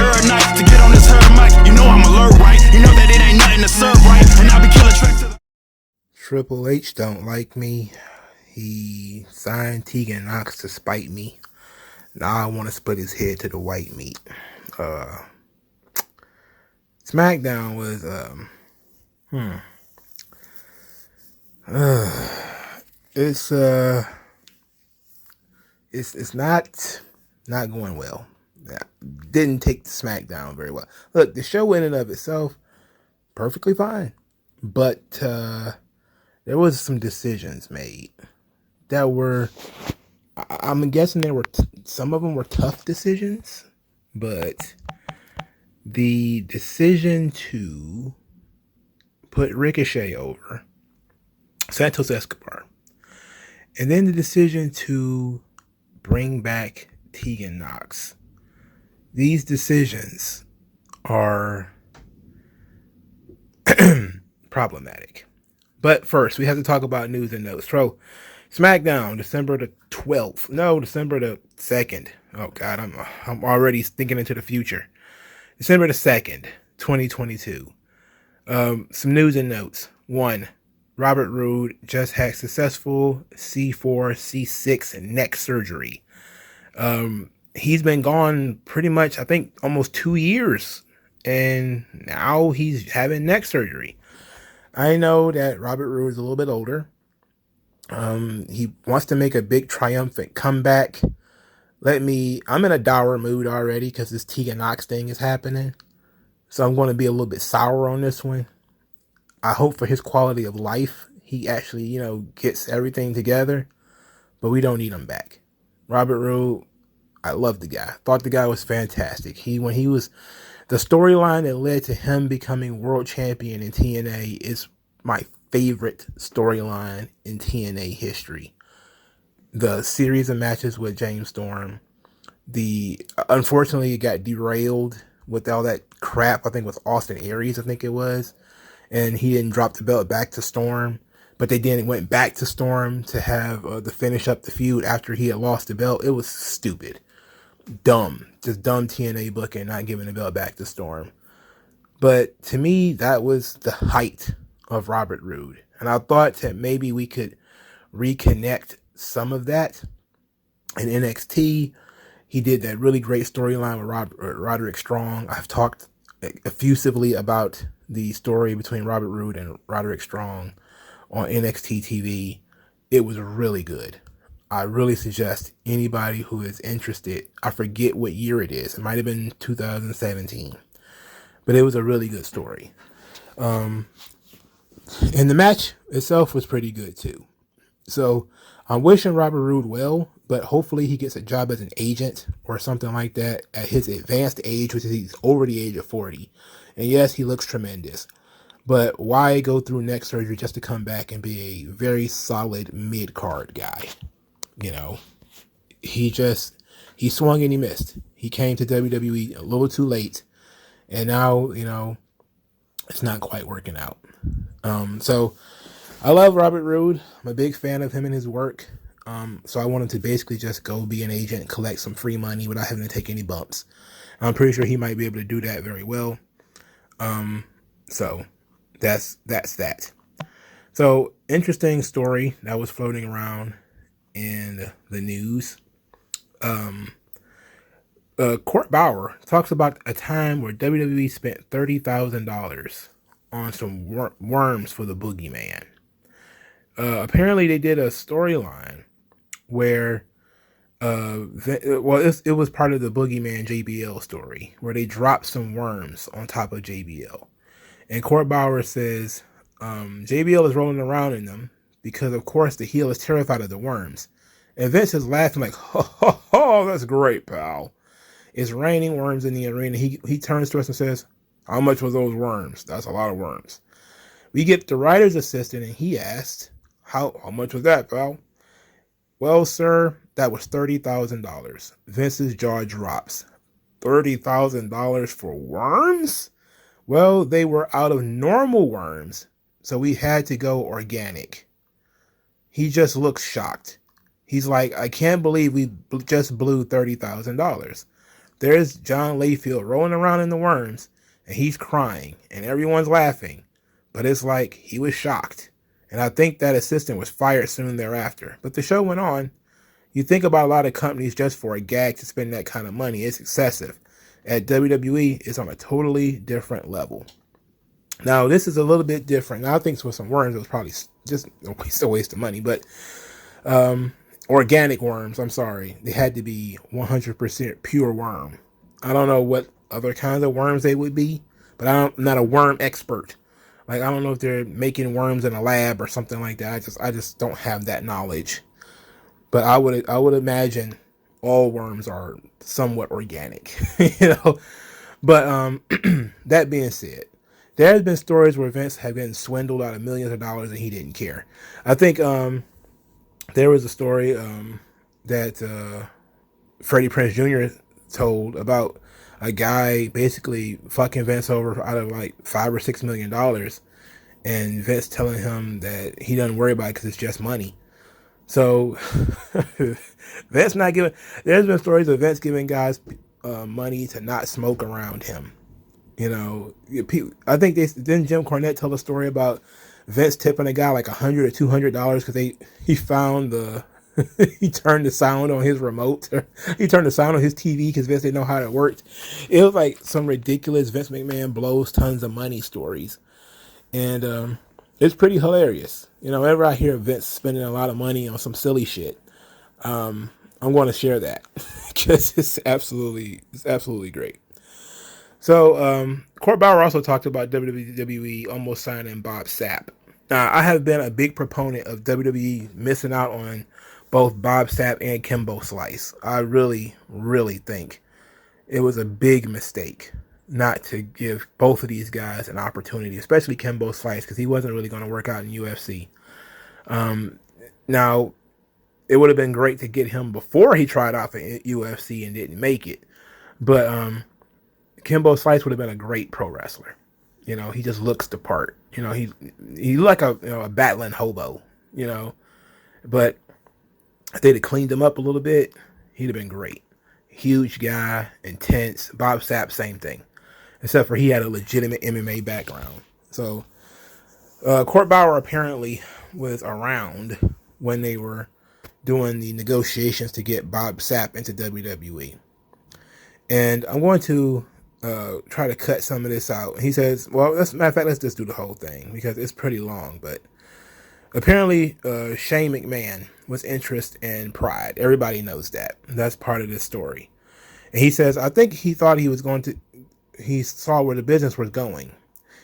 Earth night to get on this herd mic. You know I'm alert, right? You know that it ain't nothing to serve, right? And I'll be killing tracks to the... Triple H don't like me. He signed Tegan Knox to spite me. Now I want to split his head to the white meat. Smackdown was it's not going well. Yeah, didn't take the Smackdown very well. Look, the show in and of itself perfectly fine, but there was some decisions made that were, I'm guessing some of them were tough decisions, but the decision to put Ricochet over Santos Escobar, and then the decision to bring back Tegan Knox. These decisions are problematic. But first, we have to talk about news and notes. So, SmackDown, December the 12th. No, December the 2nd. Oh, God, I'm already thinking into the future. December the 2nd, 2022. Some news and notes. 1. Robert Roode just had successful C4, C6 neck surgery. He's been gone pretty much, I think, almost 2 years. And now he's having neck surgery. I know that Robert Roode is a little bit older. He wants to make a big triumphant comeback. I'm in a dour mood already because this Tegan Knox thing is happening. So I'm going to be a little bit sour on this one. I hope for his quality of life, he actually, gets everything together. But we don't need him back. Robert Roode, I love the guy. Thought the guy was fantastic. The storyline that led to him becoming world champion in TNA is my favorite storyline in TNA history. The series of matches with James Storm. Unfortunately, it got derailed with all that crap, I think with Austin Aries, I think it was. And he didn't drop the belt back to Storm. But they then went back to Storm to have the finish up the feud after he had lost the belt. It was stupid. Dumb. Just dumb TNA booking, not giving the belt back to Storm. But to me, that was the height of Robert Roode. And I thought that maybe we could reconnect some of that. In NXT, he did that really great storyline with Roderick Strong. I've talked effusively about the story between Robert Roode and Roderick Strong on NXT TV. It was really good. I really suggest anybody who is interested, I forget what year it is. It might have been 2017. But it was a really good story. And the match itself was pretty good too. So I'm wishing Robert Roode well, but hopefully he gets a job as an agent or something like that at his advanced age, which is he's over the age of 40. And yes, he looks tremendous. But why go through neck surgery just to come back and be a very solid mid-card guy? He swung and he missed. He came to WWE a little too late. And now, it's not quite working out. So I love Robert Roode. I'm a big fan of him and his work. So I want him to basically just go be an agent and collect some free money without having to take any bumps. I'm pretty sure he might be able to do that very well. So that's that. So interesting story that was floating around in the news. Court Bauer talks about a time where WWE spent $30,000 on some worms for the Boogeyman. Apparently they did a storyline where it was part of the Boogeyman JBL story where they dropped some worms on top of JBL. And Court Bauer says JBL is rolling around in them because, of course, the heel is terrified of the worms. And Vince is laughing like, oh, that's great, pal. It's raining worms in the arena. He turns to us and says, how much was those worms? That's a lot of worms. We get the writer's assistant, and he asked, how much was that, pal? Well, sir, that was $30,000. Vince's jaw drops. $30,000 for worms? Well, they were out of normal worms, so we had to go organic. He just looks shocked. He's like, I can't believe we just blew $30,000. There's John Layfield rolling around in the worms, and he's crying, and everyone's laughing. But it's like he was shocked. And I think that assistant was fired soon thereafter. But the show went on. You think about a lot of companies just for a gag to spend that kind of money. It's excessive. At WWE, it's on a totally different level. Now, this is a little bit different. Now, I think for some worms, it was probably just a waste of money. But organic worms, I'm sorry. They had to be 100% pure worm. I don't know what other kinds of worms they would be, but I'm not a worm expert. Like, I don't know if they're making worms in a lab or something like that. I just don't have that knowledge. But I would imagine all worms are somewhat organic, you know. But that being said, there has been stories where Vince have been swindled out of millions of dollars and he didn't care. I think there was a story that Freddie Prinze Jr. told about a guy basically fucking Vince over out of like $5 or $6 million, and Vince telling him that he doesn't worry about it because it's just money. So Vince not giving. There's been stories of Vince giving guys money to not smoke around him. You know, I think didn't Jim Cornette tell a story about Vince tipping a guy like $100 or $200 because he found he turned the sound on his remote, or he turned the sound on his TV because Vince didn't know how it worked. It was like some ridiculous Vince McMahon blows tons of money stories, and it's pretty hilarious. You know, whenever I hear Vince spending a lot of money on some silly shit, I'm going to share that because it's absolutely great. So, Court Bauer also talked about WWE almost signing Bob Sapp. Now, I have been a big proponent of WWE missing out on both Bob Sapp and Kimbo Slice. I really, really think it was a big mistake not to give both of these guys an opportunity, especially Kimbo Slice, because he wasn't really going to work out in UFC. Now, it would have been great to get him before he tried out for UFC and didn't make it. But Kimbo Slice would have been a great pro wrestler. You know, he just looks the part. You know, he like a battling hobo, you know. But if they'd have cleaned him up a little bit, he'd have been great. Huge guy, intense. Bob Sapp, same thing. Except for he had a legitimate MMA background. So, Court Bauer apparently was around when they were doing the negotiations to get Bob Sapp into WWE. And I'm going to try to cut some of this out. He says, well, as a matter of fact, let's just do the whole thing because it's pretty long. But apparently, Shane McMahon was interested in Pride. Everybody knows that. That's part of this story. And he says, I think he thought he saw where the business was going.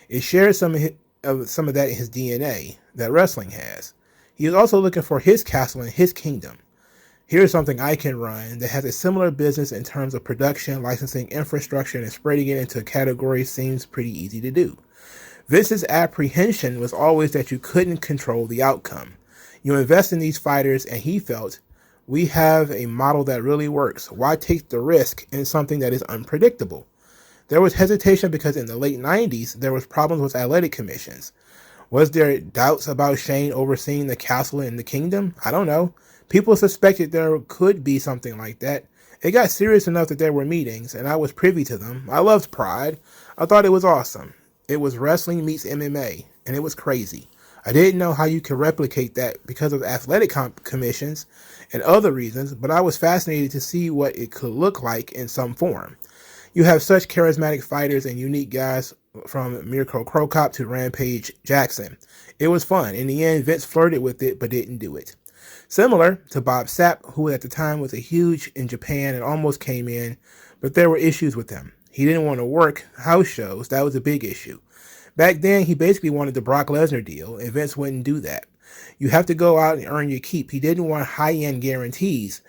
It shares some of that in his DNA that wrestling has. He was also looking for his castle and his kingdom. Here's something I can run that has a similar business in terms of production, licensing, infrastructure, and spreading it into a category seems pretty easy to do. Vince's apprehension was always that you couldn't control the outcome. You invest in these fighters, and he felt, we have a model that really works. Why take the risk in something that is unpredictable? There was hesitation because in the late 90s, there was problems with athletic commissions. Was there doubts about Shane overseeing the castle and the kingdom? I don't know. People suspected there could be something like that. It got serious enough that there were meetings, and I was privy to them. I loved Pride. I thought it was awesome. It was wrestling meets MMA, and it was crazy. I didn't know how you could replicate that because of athletic commissions and other reasons, but I was fascinated to see what it could look like in some form. You have such charismatic fighters and unique guys from Mirko Cro Cop to Rampage Jackson. It was fun. In the end, Vince flirted with it, but didn't do it. Similar to Bob Sapp, who at the time was a huge in Japan and almost came in, but there were issues with him. He didn't want to work house shows. That was a big issue. Back then, he basically wanted the Brock Lesnar deal, and Vince wouldn't do that. You have to go out and earn your keep. He didn't want high-end guarantees,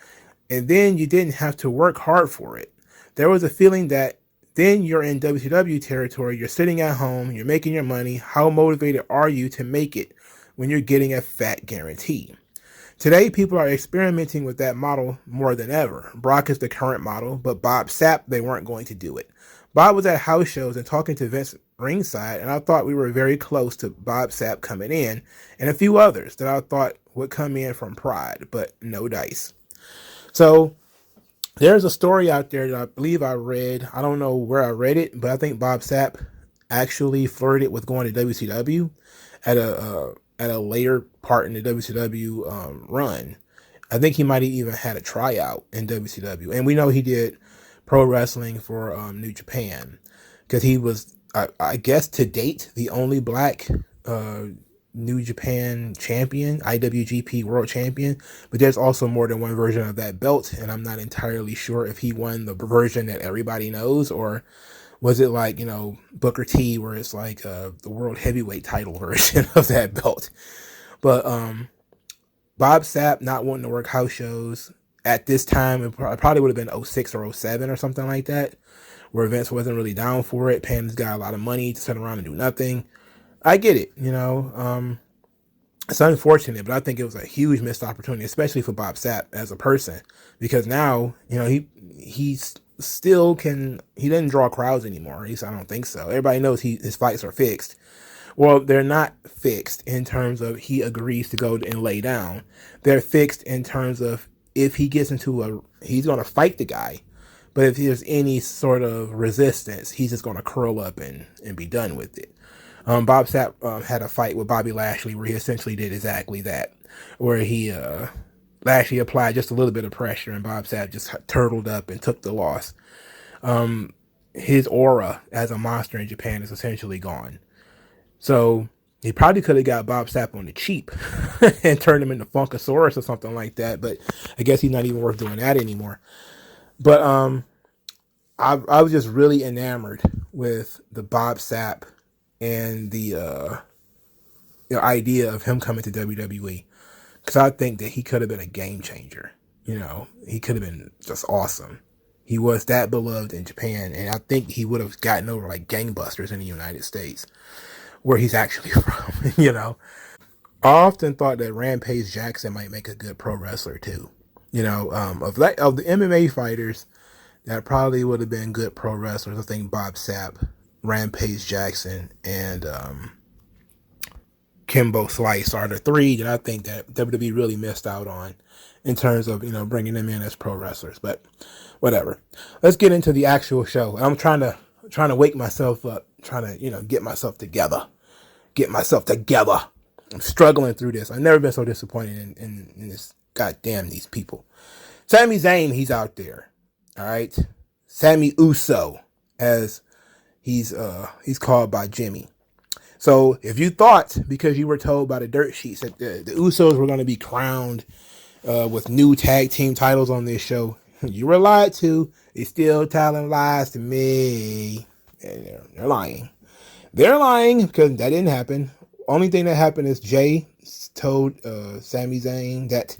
and then you didn't have to work hard for it. There was a feeling that then you're in WCW territory, you're sitting at home, you're making your money. How motivated are you to make it when you're getting a fat guarantee? Today, people are experimenting with that model more than ever. Brock is the current model, but Bob Sapp, they weren't going to do it. Bob was at house shows and talking to Vince ringside, and I thought we were very close to Bob Sapp coming in, and a few others that I thought would come in from Pride, but no dice. So, There's a story out there that I believe I read. I don't know where I read it, but I think Bob Sapp actually flirted with going to WCW at a later part in the WCW run. I think he might have even had a tryout in WCW, and we know he did pro wrestling for New Japan because he was, I guess, to date the only black New Japan champion, IWGP World Champion. But there's also more than one version of that belt, and I'm not entirely sure if he won the version that everybody knows, or was it like, Booker T, where it's like the world heavyweight title version of that belt. But Bob Sapp not wanting to work house shows at this time, it probably would have been 06 or 07 or something like that, where Vince wasn't really down for it. Paying this guy a lot of money to sit around and do nothing. I get it, it's unfortunate, but I think it was a huge missed opportunity, especially for Bob Sapp as a person, because now, he's still he didn't draw crowds anymore. At least I don't think so. Everybody knows his fights are fixed. Well, they're not fixed in terms of he agrees to go and lay down. They're fixed in terms of if he gets he's going to fight the guy, but if there's any sort of resistance, he's just going to curl up and be done with it. Bob Sapp had a fight with Bobby Lashley where he essentially did exactly that, where Lashley applied just a little bit of pressure and Bob Sapp just turtled up and took the loss. His aura as a monster in Japan is essentially gone. So he probably could have got Bob Sapp on the cheap and turned him into Funkasaurus or something like that, but I guess he's not even worth doing that anymore. But I was just really enamored with the Bob Sapp and the idea of him coming to WWE, because I think that he could have been a game changer. He could have been just awesome. He was that beloved in Japan, and I think he would have gotten over like gangbusters in the United States, where he's actually from. I often thought that Rampage Jackson might make a good pro wrestler too. Of the MMA fighters that probably would have been good pro wrestlers, I think Bob Sapp, Rampage Jackson, and Kimbo Slice are the three that I think that WWE really missed out on in terms of, bringing them in as pro wrestlers. But whatever. Let's get into the actual show. I'm trying to wake myself up, trying to, get myself together. I'm struggling through this. I've never been so disappointed in this. Goddamn these people. Sami Zayn, he's out there. All right. Sami Uso, as he's called by Jimmy. So if you thought, because you were told by the dirt sheets that the Usos were going to be crowned with new tag team titles on this show, you were lied to. They're still telling lies to me. And they're lying. They're lying because that didn't happen. Only thing that happened is Jay told Sami Zayn that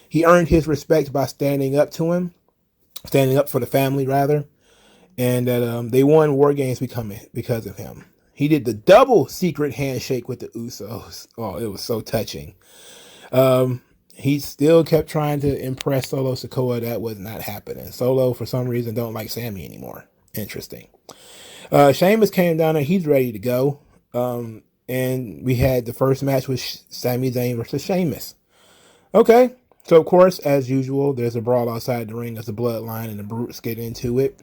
he earned his respect by standing up to him, standing up for the family rather, and that they won War Games because of him. He did the double secret handshake with the Usos. Oh, it was so touching. He still kept trying to impress Solo Sikoa. That was not happening. Solo, for some reason, don't like Sami anymore. Interesting. Sheamus came down and he's ready to go. And we had the first match with Sami Zayn versus Sheamus. Okay. So, of course, as usual, there's a brawl outside the ring as the Bloodline and the Brutes get into it.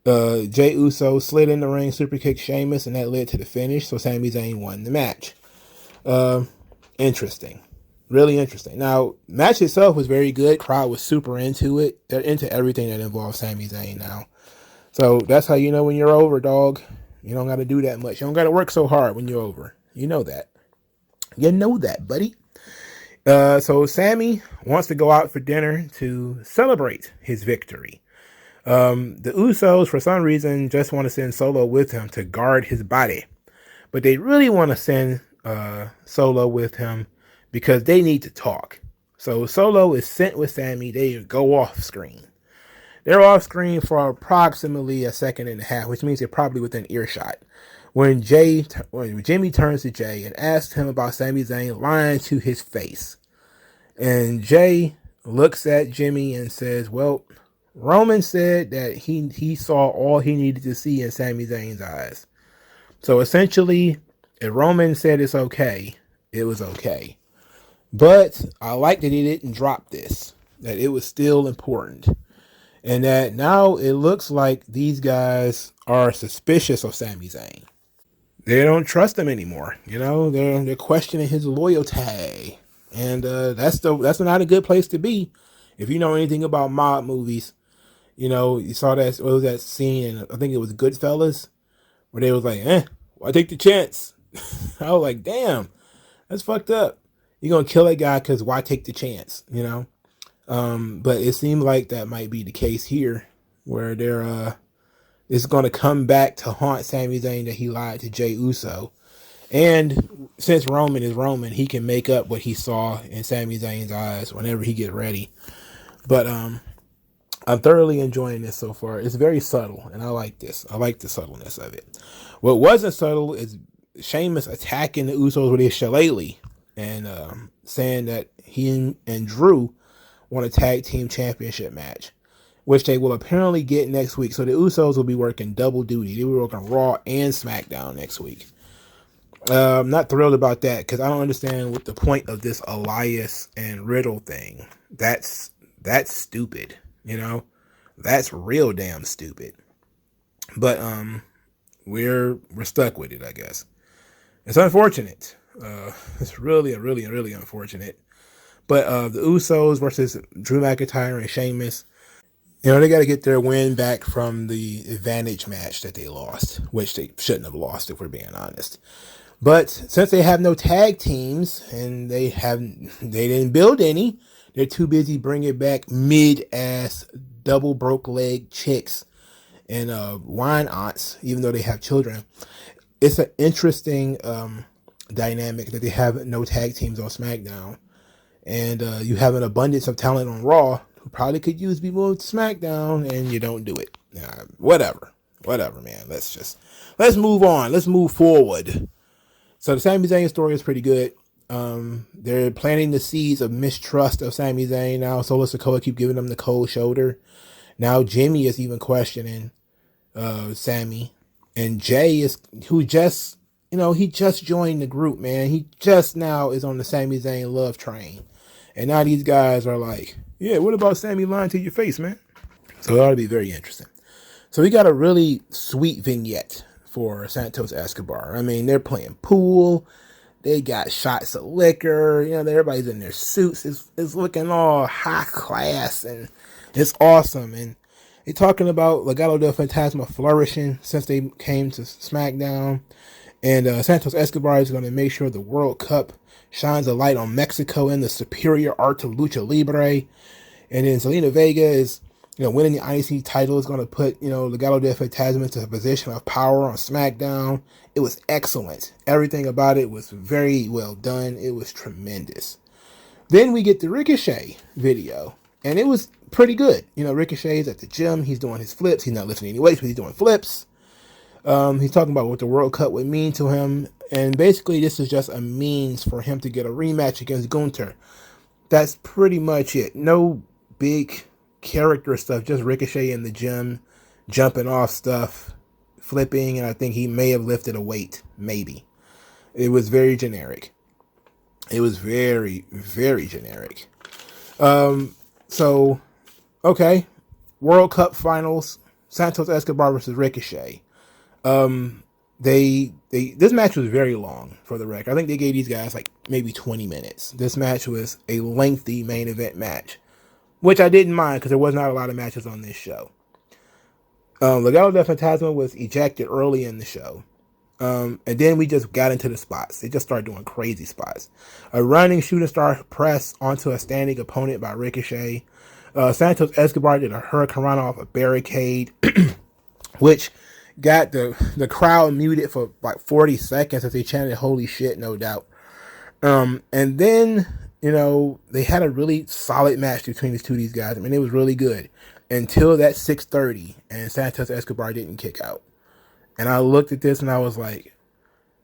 Jey Uso slid in the ring, super kicked Sheamus, and that led to the finish. So Sami Zayn won the match. Interesting. Really interesting. Now, match itself was very good. Crowd was super into it. They're into everything that involves Sami Zayn now. So that's how you know when you're over, dog. You don't got to do that much. You don't got to work so hard when you're over. You know that. You know that, buddy. So Sami wants to go out for dinner to celebrate his victory. The Usos, for some reason, just want to send Solo with him to guard his body. But they really want to send Solo with him because they need to talk. So Solo is sent with Sami. They go off screen. They're off screen for approximately a second and a half, which means they're probably within earshot. When Jimmy turns to Jay and asks him about Sami Zayn lying to his face. And Jay looks at Jimmy and says, well, Roman said that he saw all he needed to see in Sami Zayn's eyes. So essentially, if Roman said it's okay, it was okay. But I like that he didn't drop this, that it was still important. And that now it looks like these guys are suspicious of Sami Zayn. They don't trust him anymore. They're questioning his loyalty, and that's not a good place to be. If you know anything about mob movies, you saw that what was that scene, and I think it was Goodfellas, where they was like, I take the chance. I was like, damn, that's fucked up. You're gonna kill that guy because why take the chance? But it seemed like that might be the case here, where it's gonna come back to haunt Sami Zayn that he lied to Jey Uso. And since Roman is Roman, he can make up what he saw in Sami Zayn's eyes whenever he gets ready. But I'm thoroughly enjoying this so far. It's very subtle, and I like this. I like the subtleness of it. What wasn't subtle is Sheamus attacking the Usos with his shillelagh and saying that he and Drew want a tag team championship match, which they will apparently get next week. So the Usos will be working double duty. They will be working Raw and SmackDown next week. I'm not thrilled about that because I don't understand what the point of this Elias and Riddle thing. That's stupid. That's real damn stupid. But we're stuck with it, I guess. It's unfortunate. It's really unfortunate. But the Usos versus Drew McIntyre and Sheamus, they got to get their win back from the advantage match that they lost, which they shouldn't have lost if we're being honest. But since they have no tag teams and they didn't build any, they're too busy bringing back mid-ass double broke leg chicks and wine aunts, even though they have children. It's an interesting dynamic that they have no tag teams on SmackDown, and you have an abundance of talent on Raw who probably could use people on SmackDown, and you don't do it. Whatever, man. Let's move on. Let's move forward. So the Sami Zayn story is pretty good. They're planting the seeds of mistrust of Sami Zayn now. Solo Sikoa keep giving them the cold shoulder. Now Jimmy is even questioning Sami, and Jay he just joined the group, man. He just now is on the Sami Zayn love train, and now these guys are like, yeah, what about Sami lying to your face, man? So it ought to be very interesting. So we got a really sweet vignette for Santos Escobar. I mean, they're playing pool. They got shots of liquor. Everybody's in their suits. It's looking all high class, and it's awesome. And they're talking about Legado del Fantasma flourishing since they came to SmackDown. And Santos Escobar is going to make sure the World Cup shines a light on Mexico and the superior art of Lucha Libre. And then Zelina Vega is, winning the IC title is going to put, Legado del Fantasma into a position of power on SmackDown. It was excellent. Everything about it was very well done. It was tremendous. Then we get the Ricochet video, and it was pretty good. Ricochet's at the gym. He's doing his flips. He's not lifting any weights, but he's doing flips. He's talking about what the World Cup would mean to him. And basically, this is just a means for him to get a rematch against Gunther. That's pretty much it. No big character stuff, just Ricochet in the gym, jumping off stuff, flipping, and I think he may have lifted a weight. Maybe. It was very generic. It was very, very generic. So, okay. World Cup Finals. Santos Escobar versus Ricochet. This match was very long for the record. I think they gave these guys like maybe 20 minutes. This match was a lengthy main event match, which I didn't mind because there was not a lot of matches on this show. Legado del Fantasma was ejected early in the show. And then we just got into the spots. They just started doing crazy spots. A running shooting star press onto a standing opponent by Ricochet. Santos Escobar did a hurricanrana off a barricade, which got the crowd muted for like 40 seconds as they chanted "Holy shit!" No doubt. And then they had a really solid match between these guys. I mean, it was really good until that 6:30, and Santos Escobar didn't kick out. And I looked at this and I was like,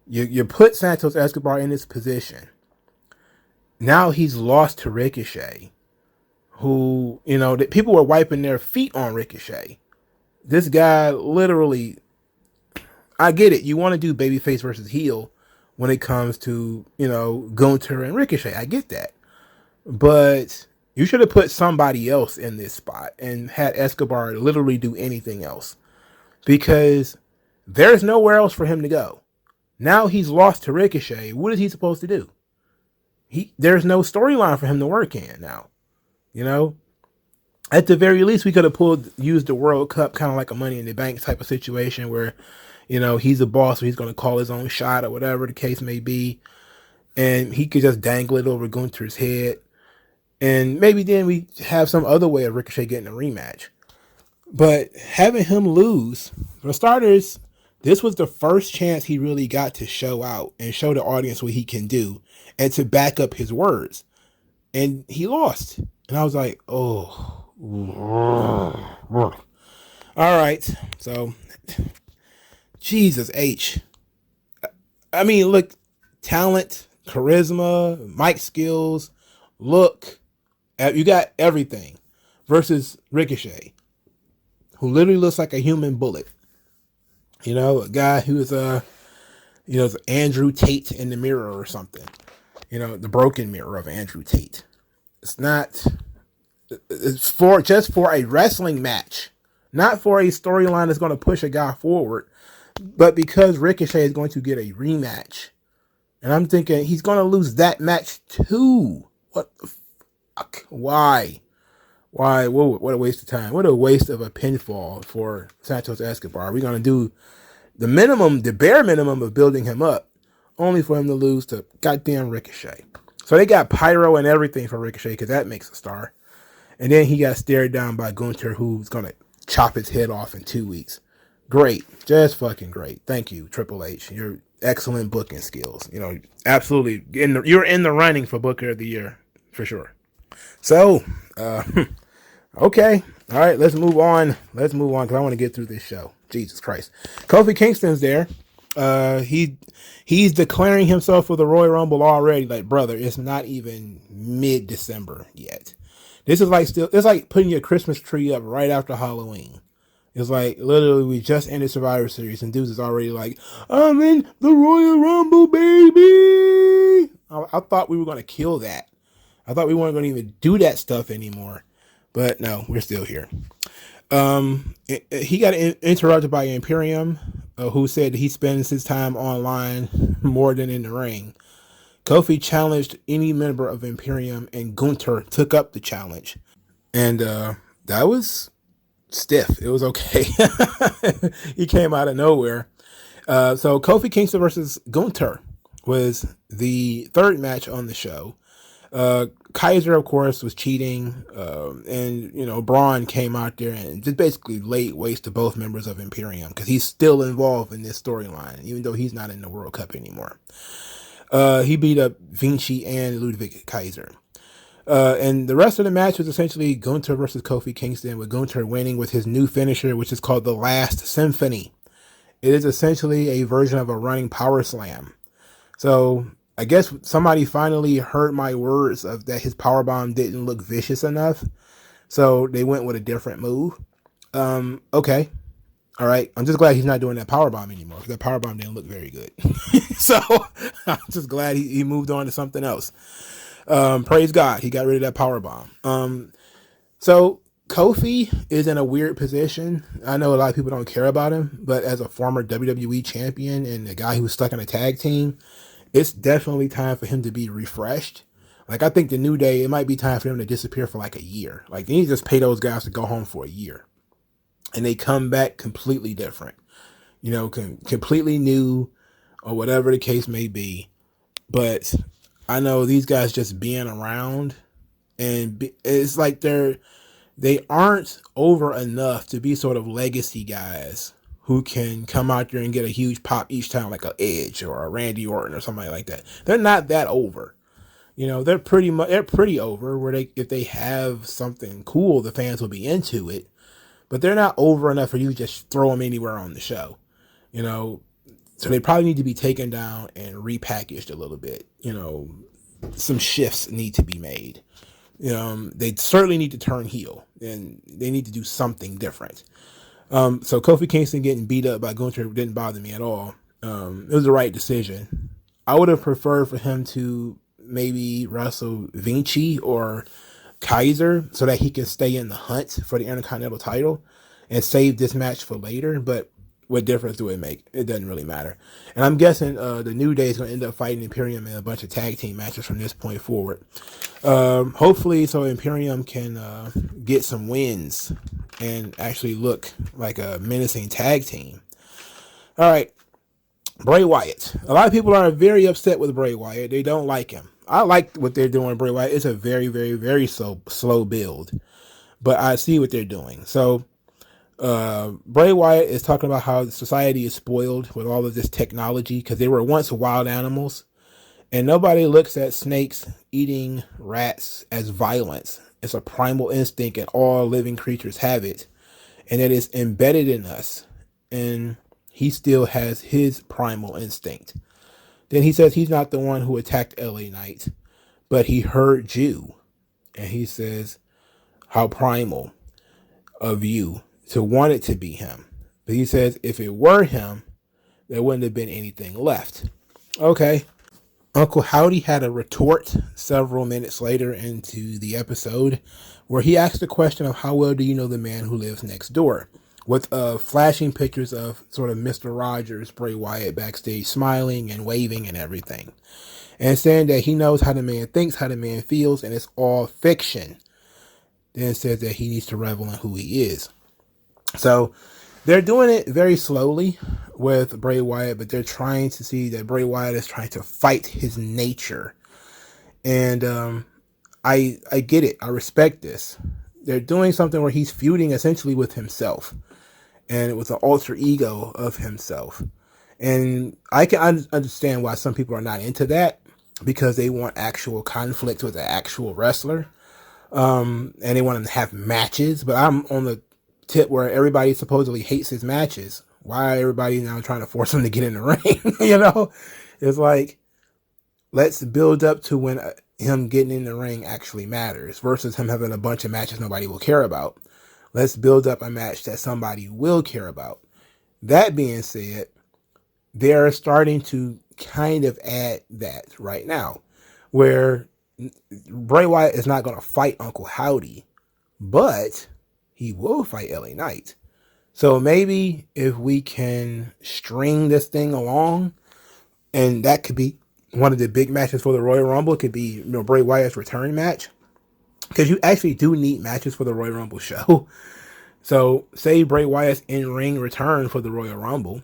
you put Santos Escobar in this position. Now he's lost to Ricochet, who, that people were wiping their feet on Ricochet. This guy literally, I get it. You want to do babyface versus heel when it comes to, Gunther and Ricochet. I get that. But, You should have put somebody else in this spot and had Escobar literally do anything else, because there's nowhere else for him to go. Now he's lost to Ricochet. What is he supposed to do? There's no storyline for him to work in now. You know, at the very least, we could have used the World Cup kind of like a Money in the Bank type of situation where, you know, he's the boss, so he's going to call his own shot or whatever the case may be. And he could just dangle it over Gunther's head. And maybe then we have some other way of Ricochet getting a rematch. But having him lose, for starters, this was the first chance he really got to show out and show the audience what he can do and to back up his words. And he lost. And I was like, oh. All right. So, Jesus H. I mean, look, talent, charisma, mic skills, look. You got everything. Versus Ricochet, who literally looks like a human bullet. You know, a guy who is is Andrew Tate in the mirror or something. You know, the broken mirror of Andrew Tate. It's just for a wrestling match, not for a storyline that's going to push a guy forward, but because Ricochet is going to get a rematch. And I'm thinking he's going to lose that match too. What the fuck? Why? What a waste of time. What a waste of a pinfall for Santos Escobar. Are we going to do the bare minimum of building him up, only for him to lose to goddamn Ricochet? So they got pyro and everything for Ricochet, because that makes a star. And then he got stared down by Gunther, who's going to chop his head off in 2 weeks. Great. Just fucking great. Thank you, Triple H. Your excellent booking skills. You know, absolutely. You're in the running for Booker of the Year, for sure. So, okay. All right, let's move on. Because I want to get through this show. Jesus Christ. Kofi Kingston's there. He's declaring himself for the Royal Rumble already. Like, brother, it's not even mid-December yet. It's like putting your Christmas tree up right after Halloween. It's like, literally, we just ended Survivor Series, and dudes is already like, I'm in the Royal Rumble, baby! I thought we were going to kill that. I thought we weren't going to even do that stuff anymore. But no, we're still here. He got interrupted by Imperium, who said he spends his time online more than in the ring. Kofi challenged any member of Imperium, and Gunther took up the challenge. And that was stiff. It was okay. He came out of nowhere. So Kofi Kingston versus Gunther was the third match on the show. Kaiser, of course, was cheating, and, you know, Braun came out there and just basically laid waste to both members of Imperium, because he's still involved in this storyline, even though he's not in the World Cup anymore. He beat up Vinci and Ludwig Kaiser. And the rest of the match was essentially Gunther versus Kofi Kingston, with Gunther winning with his new finisher, which is called the Last Symphony. It is essentially a version of a running power slam. So I guess somebody finally heard my words of that his powerbomb didn't look vicious enough, so they went with a different move. Okay. All right. I'm just glad he's not doing that powerbomb anymore, because that powerbomb didn't look very good. So I'm just glad he moved on to something else. Praise God, he got rid of that powerbomb. So Kofi is in a weird position. I know a lot of people don't care about him, but as a former WWE champion and a guy who was stuck in a tag team, it's definitely time for him to be refreshed. Like, I think the New Day, it might be time for him to disappear for like a year. Like, they need to just pay those guys to go home for a year, and they come back completely different, you know, completely new, or whatever the case may be. But I know these guys just being around, and it's like they aren't over enough to be sort of legacy guys who can come out there and get a huge pop each time, like a Edge or a Randy Orton or somebody like that. They're not that over. You know, they're pretty over, where if they have something cool, the fans will be into it. But they're not over enough for you to just throw them anywhere on the show. You know, so they probably need to be taken down and repackaged a little bit. You know, some shifts need to be made. They certainly need to turn heel, and they need to do something different. So Kofi Kingston getting beat up by Gunther didn't bother me at all. It was the right decision. I would have preferred for him to maybe wrestle Vinci or Kaiser so that he can stay in the hunt for the Intercontinental title and save this match for later. But what difference do it make? It doesn't really matter. And I'm guessing the New Day is going to end up fighting Imperium in a bunch of tag team matches from this point forward. Hopefully, so Imperium can get some wins and actually look like a menacing tag team. All right. Bray Wyatt. A lot of people are very upset with Bray Wyatt. They don't like him. I like what they're doing with Bray Wyatt. It's a very, very, very slow build. But I see what they're doing. So, Bray Wyatt is talking about how society is spoiled with all of this technology because they were once wild animals. And nobody looks at snakes eating rats as violence. It's a primal instinct and all living creatures have it. And it is embedded in us. And he still has his primal instinct. Then he says he's not the one who attacked LA Knight, but he heard you. And he says, how primal of you to want it to be him. But he says if it were him, there wouldn't have been anything left. Okay. Uncle Howdy had a retort several minutes later into the episode where he asked the question of how well do you know the man who lives next door? With flashing pictures of sort of Mr. Rogers, Bray Wyatt backstage smiling and waving and everything. And saying that he knows how the man thinks, how the man feels, and it's all fiction. Then says that he needs to revel in who he is. So they're doing it very slowly with Bray Wyatt, but they're trying to see that Bray Wyatt is trying to fight his nature. And I get it. I respect this. They're doing something where he's feuding essentially with himself and with an alter ego of himself. And I can understand why some people are not into that because they want actual conflict with an actual wrestler. And they want to have matches, but I'm on the tip where everybody supposedly hates his matches. Why everybody now trying to force him to get in the ring? You know, it's like, let's build up to when him getting in the ring actually matters versus him having a bunch of matches nobody will care about. Let's build up a match that somebody will care about. That being said, they're starting to kind of add that right now where Bray Wyatt is not going to fight Uncle Howdy, but he will fight LA Knight. So maybe if we can string this thing along, and that could be one of the big matches for the Royal Rumble, it could be, you know, Bray Wyatt's return match. Because you actually do need matches for the Royal Rumble show. So say Bray Wyatt's in-ring return for the Royal Rumble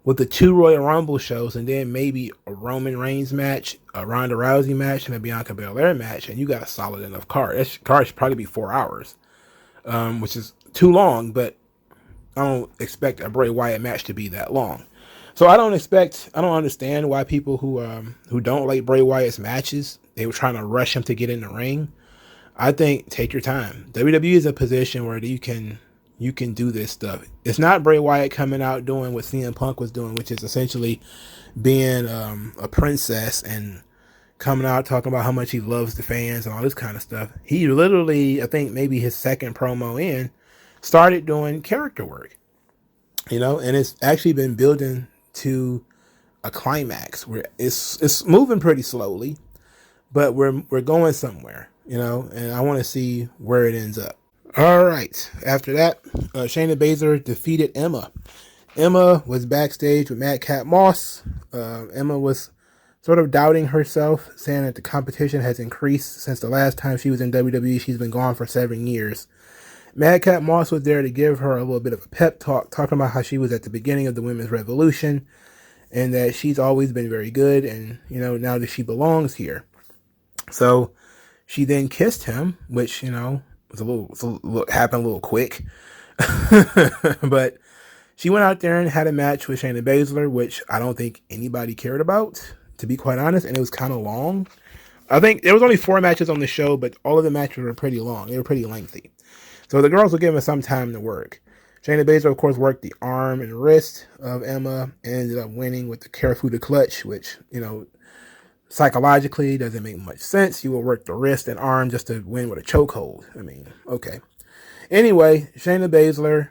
with the 2 Royal Rumble shows, and then maybe a Roman Reigns match, a Ronda Rousey match, and a Bianca Belair match, and you got a solid enough card. That card should probably be 4 hours, which is too long, but I don't expect a Bray Wyatt match to be that long. So I don't understand why people who don't like Bray Wyatt's matches, they were trying to rush him to get in the ring. I think take your time. WWE is a position where you can do this stuff. It's not Bray Wyatt coming out doing what CM Punk was doing, which is essentially being a princess and coming out talking about how much he loves the fans and all this kind of stuff. He literally, I think maybe his second promo in, started doing character work, you know, and it's actually been building to a climax where it's moving pretty slowly, but we're going somewhere, you know, and I want to see where it ends up. All right. After that, Shayna Basler defeated Emma. Emma was backstage with Madcap Moss. Emma was sort of doubting herself, saying that the competition has increased since the last time she was in WWE. She's been gone for 7 years. Madcap Moss was there to give her a little bit of a pep talk, talking about how she was at the beginning of the women's revolution and that she's always been very good, and, you know, now that she belongs here. So she then kissed him, which, you know, happened a little quick. But she went out there and had a match with Shayna Basler, which I don't think anybody cared about, to be quite honest, and it was kind of long. I think there was only 4 matches on the show, but all of the matches were pretty long. They were pretty lengthy. So the girls were given some time to work. Shayna Basler, of course, worked the arm and wrist of Emma and ended up winning with the Karafuda clutch, which, you know, psychologically doesn't make much sense. You will work the wrist and arm just to win with a chokehold. I mean, okay. Anyway, Shayna Basler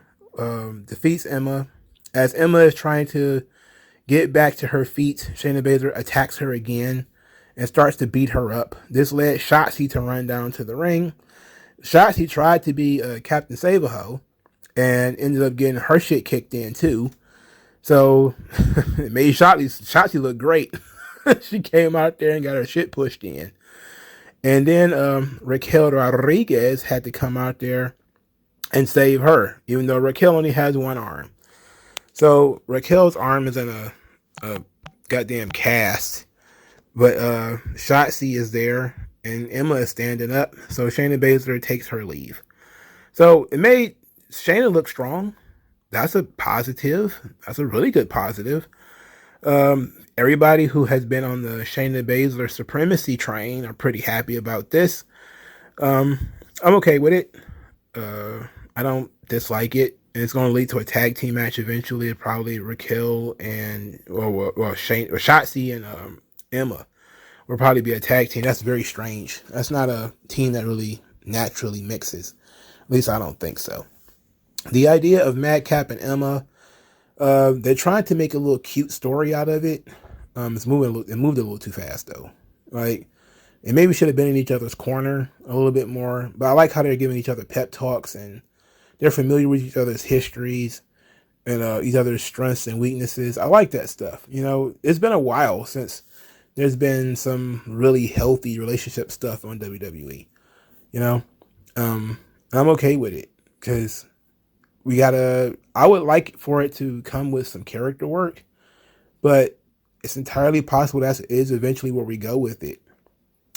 defeats Emma. As Emma is trying to get back to her feet, Shayna Basler attacks her again and starts to beat her up. This led Shotzi to run down to the ring. Shotzi tried to be Captain Save-A-Ho and ended up getting her shit kicked in too. So it made Shotzi look great. She came out there and got her shit pushed in. And then Raquel Rodriguez had to come out there and save her, even though Raquel only has one arm. So Raquel's arm is in a goddamn cast. But Shotzi is there, and Emma is standing up. So Shayna Basler takes her leave. So it made Shayna look strong. That's a positive. That's a really good positive. Everybody who has been on the Shayna Basler supremacy train are pretty happy about this. I'm okay with it. I don't dislike it. And it's going to lead to a tag team match eventually. Probably Raquel and Shotzi and Emma will probably be a tag team. That's very strange. That's not a team that really naturally mixes. At least I don't think so. The idea of Madcap and Emma, they're trying to make a little cute story out of it. It moved a little too fast though. Like, it maybe should have been in each other's corner a little bit more. But I like how they're giving each other pep talks and they're familiar with each other's histories and each other's strengths and weaknesses. I like that stuff. You know, it's been a while since there's been some really healthy relationship stuff on WWE. You know, I'm okay with it because I would like for it to come with some character work, but it's entirely possible that is eventually where we go with it,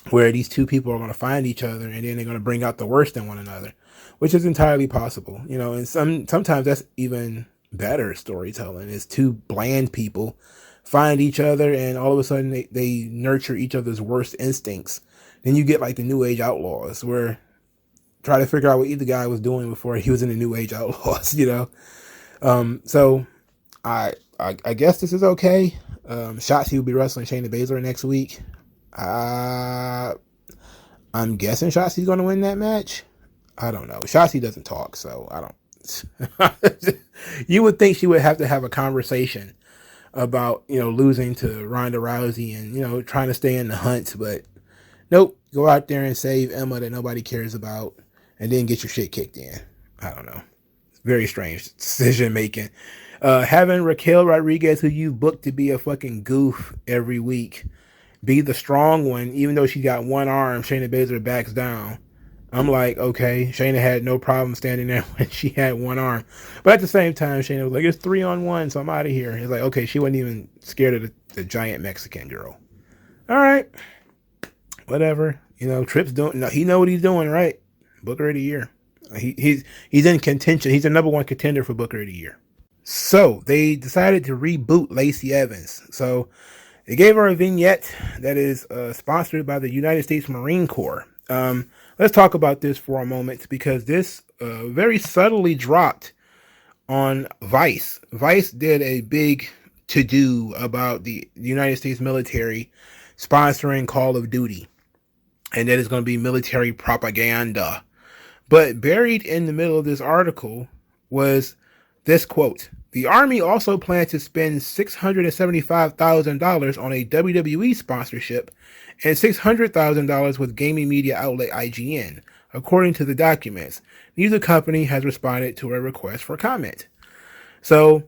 where these two people are going to find each other and then they're going to bring out the worst in one another, which is entirely possible, you know, and sometimes that's even better storytelling is two bland people find each other and all of a sudden they nurture each other's worst instincts. Then you get like the New Age Outlaws where try to figure out what either guy was doing before he was in the New Age Outlaws, you know? So I guess this is okay. Shotzi will be wrestling Shayna Basler next week. I'm guessing Shotzi's going to win that match. I don't know. Shotzi doesn't talk, so I don't. You would think she would have to have a conversation about, you know, losing to Ronda Rousey and, you know, trying to stay in the hunt, but nope. Go out there and save Emma that nobody cares about and then get your shit kicked in. I don't know. It's very strange decision making. Having Raquel Rodriguez, who you booked to be a fucking goof every week, be the strong one, even though she got one arm, Shayna Basler backs down. I'm like, okay, Shayna had no problem standing there when she had one arm. But at the same time, Shayna was like, it's 3-on-1, so I'm out of here. It's like, okay, she wasn't even scared of the giant Mexican girl. All right. Whatever. You know, Tripp's doing, no, he know what he's doing, right? Booker of the Year. He's in contention. He's the number one contender for Booker of the Year. So they decided to reboot Lacey Evans. So they gave her a vignette that is sponsored by the United States Marine Corps. Let's talk about this for a moment because this very subtly dropped on Vice. Vice did a big to-do about the United States military sponsoring Call of Duty. And that is going to be military propaganda. But buried in the middle of this article was this quote. The Army also planned to spend $675,000 on a WWE sponsorship and $600,000 with gaming media outlet IGN, according to the documents. Neither company has responded to a request for comment. So,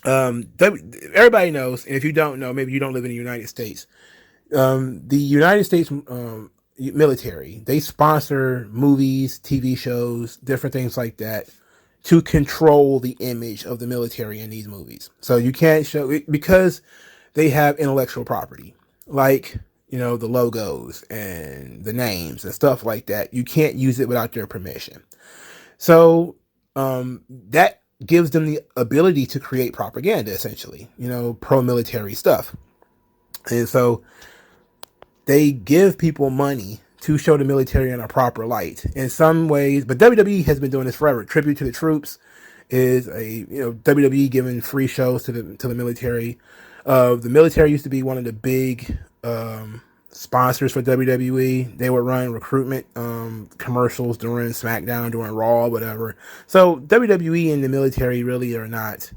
everybody knows, and if you don't know, maybe you don't live in the United States. The United States military, they sponsor movies, TV shows, different things like that to control the image of the military in these movies. So you can't show it because they have intellectual property, like, you know, the logos and the names and stuff like that. You can't use it without their permission. So that gives them the ability to create propaganda, essentially, you know, pro-military stuff. And so they give people money to show the military in a proper light in some ways, but WWE has been doing this forever. Tribute to the Troops is WWE giving free shows to the military. The military used to be one of the big sponsors for WWE. They would run recruitment commercials during SmackDown, during Raw, whatever. So WWE and the military really are not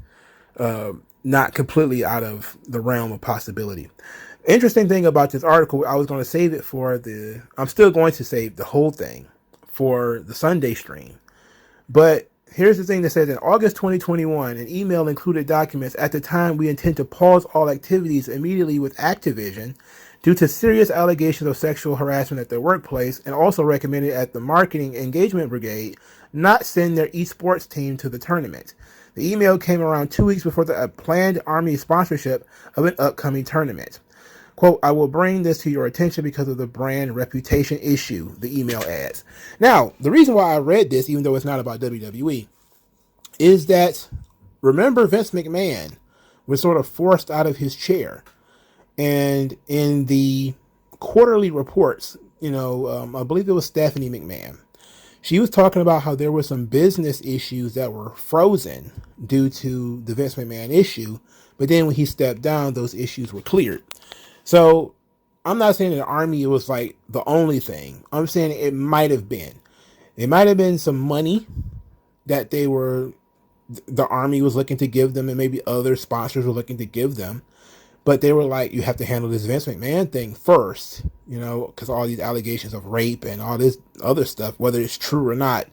completely out of the realm of possibility. Interesting thing about this article, I was going to save it I'm still going to save the whole thing for the Sunday stream. But here's the thing that says in August 2021, an email included documents. At the time, we intend to pause all activities immediately with Activision due to serious allegations of sexual harassment at their workplace, and also recommended at the Marketing Engagement Brigade not send their esports team to the tournament. The email came around 2 weeks before the planned Army sponsorship of an upcoming tournament. Quote, I will bring this to your attention because of the brand reputation issue, the email adds. Now, the reason why I read this, even though it's not about WWE, is that, remember, Vince McMahon was sort of forced out of his chair. And in the quarterly reports, I believe it was Stephanie McMahon. She was talking about how there were some business issues that were frozen due to the Vince McMahon issue. But then when he stepped down, those issues were cleared. So I'm not saying that the Army was like the only thing. I'm saying it might have been. It might have been some money that the Army was looking to give them, and maybe other sponsors were looking to give them. But they were like, you have to handle this Vince McMahon thing first, because all these allegations of rape and all this other stuff, whether it's true or not,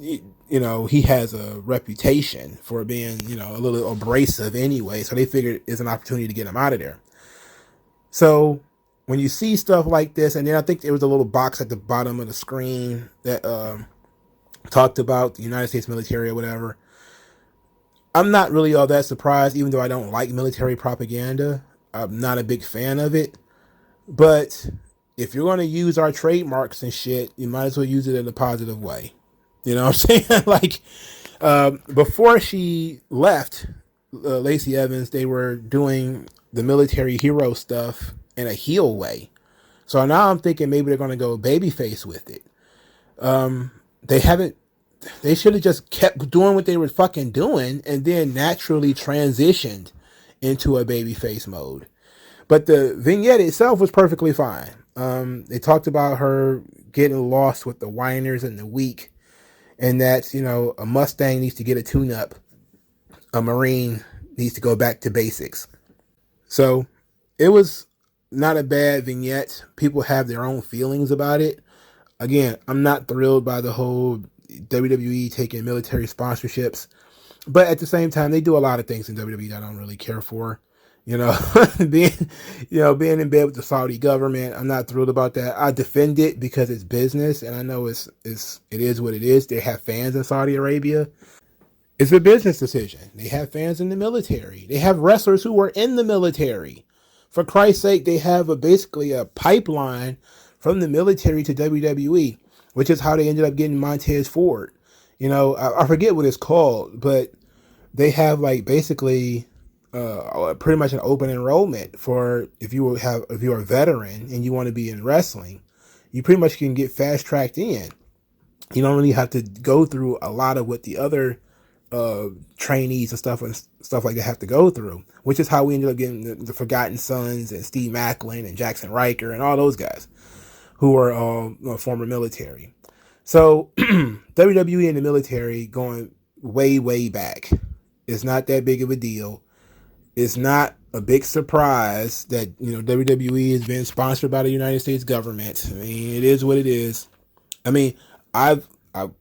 he has a reputation for being, a little abrasive anyway. So they figured it's an opportunity to get him out of there. So when you see stuff like this, and then I think there was a little box at the bottom of the screen that talked about the United States military or whatever. I'm not really all that surprised, even though I don't like military propaganda. I'm not a big fan of it. But if you're going to use our trademarks and shit, you might as well use it in a positive way. You know what I'm saying? Like, before she left, Lacey Evans, they were doing the military hero stuff in a heel way. So now I'm thinking maybe they're going to go babyface with it. They should have just kept doing what they were fucking doing and then naturally transitioned into a babyface mode. But the vignette itself was perfectly fine. They talked about her getting lost with the whiners and the weak, and that, a Mustang needs to get a tune-up. A Marine needs to go back to basics. So it was not a bad vignette. People have their own feelings about it. Again, I'm not thrilled by the whole WWE taking military sponsorships, but at the same time, they do a lot of things in WWE that I don't really care for. Being in bed with the Saudi government, I'm not thrilled about that. I defend it because it's business, and I know it is what it is. They have fans in Saudi Arabia. It's a business decision. They have fans in the military. They have wrestlers who were in the military. For Christ's sake, they have basically a pipeline from the military to WWE, which is how they ended up getting Montez Ford. I forget what it's called, but they have basically pretty much an open enrollment for if you're a veteran and you want to be in wrestling, you pretty much can get fast tracked in. You don't really have to go through a lot of what the other trainees and stuff like that have to go through, which is how we ended up getting the Forgotten Sons and Steve Macklin and Jackson Riker and all those guys who are all former military. So WWE and the military going way, way back. It's not that big of a deal. It's not a big surprise that, WWE has been sponsored by the United States government. I mean, it is what it is. I mean, I've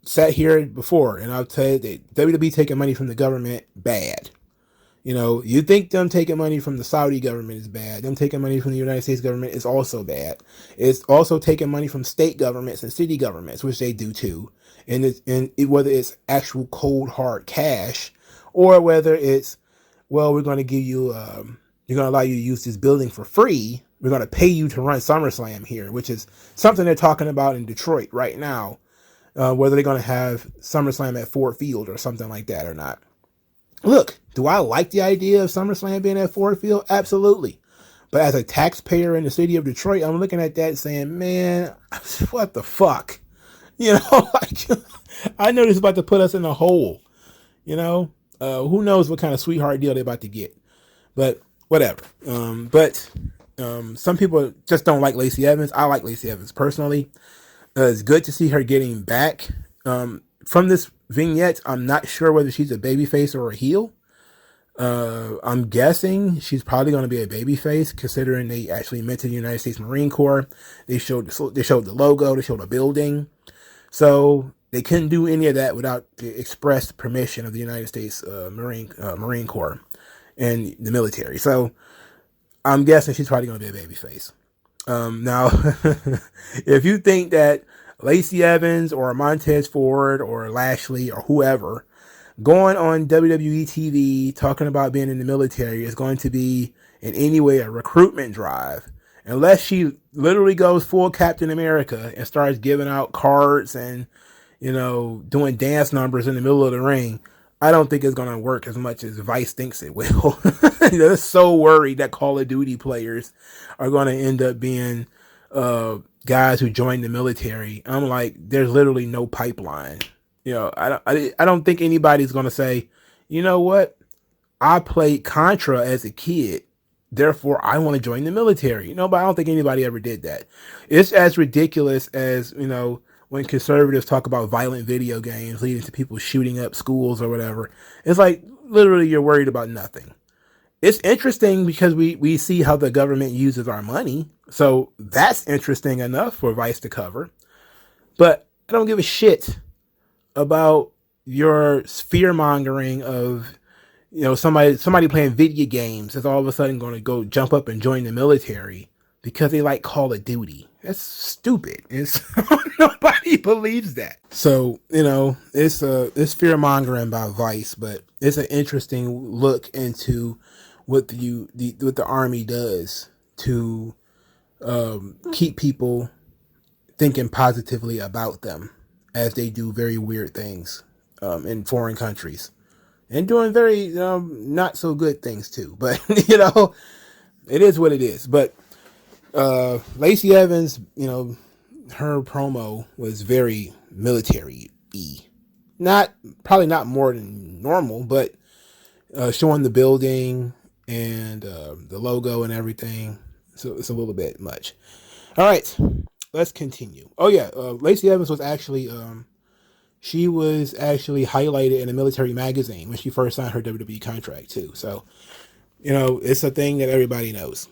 sat here before and I've said that WWE taking money from the government, bad. You think them taking money from the Saudi government is bad. Them taking money from the United States government is also bad. It's also taking money from state governments and city governments, which they do too. And whether it's actual cold hard cash or whether it's, well, we're going to give you, you're going to allow you to use this building for free. We're going to pay you to run SummerSlam here, which is something they're talking about in Detroit right now. Whether they're going to have SummerSlam at Ford Field or something like that or not. Look, do I like the idea of SummerSlam being at Ford Field? Absolutely. But as a taxpayer in the city of Detroit, I'm looking at that saying, man, what the fuck? I know this is about to put us in a hole. Who knows what kind of sweetheart deal they're about to get. But whatever. Some people just don't like Lacey Evans. I like Lacey Evans personally. It's good to see her getting back. From this vignette, I'm not sure whether she's a babyface or a heel. I'm guessing she's probably going to be a babyface, considering they actually mentioned the United States Marine Corps. They showed the logo. They showed a building. So they couldn't do any of that without the express permission of the United States Marine Corps and the military. So I'm guessing she's probably going to be a babyface. Now, if you think that Lacey Evans or Montez Ford or Lashley or whoever going on WWE TV talking about being in the military is going to be in any way a recruitment drive, unless she literally goes full Captain America and starts giving out cards and, doing dance numbers in the middle of the ring, I don't think it's going to work as much as Vice thinks it will. They're so worried that Call of Duty players are going to end up being guys who join the military. I'm like, there's literally no pipeline. I don't think anybody's going to say, you know what? I played Contra as a kid, therefore I want to join the military. But I don't think anybody ever did that. It's as ridiculous as, when conservatives talk about violent video games leading to people shooting up schools or whatever. It's like, literally, you're worried about nothing. It's interesting because we see how the government uses our money. So that's interesting enough for Vice to cover. But I don't give a shit about your fear mongering of, somebody playing video games is all of a sudden going to go jump up and join the military because they like Call of Duty. That's stupid. Nobody believes that. So, it's fear mongering by Vice, but it's an interesting look into what the army does to keep people thinking positively about them as they do very weird things in foreign countries and doing very not so good things too. But it is what it is. But Lacey Evans, her promo was very military-y. Probably not more than normal, but showing the building and the logo and everything. So it's a little bit much. All right, let's continue. Oh yeah, Lacey Evans was actually she was actually highlighted in a military magazine when she first signed her WWE contract too. So it's a thing that everybody knows.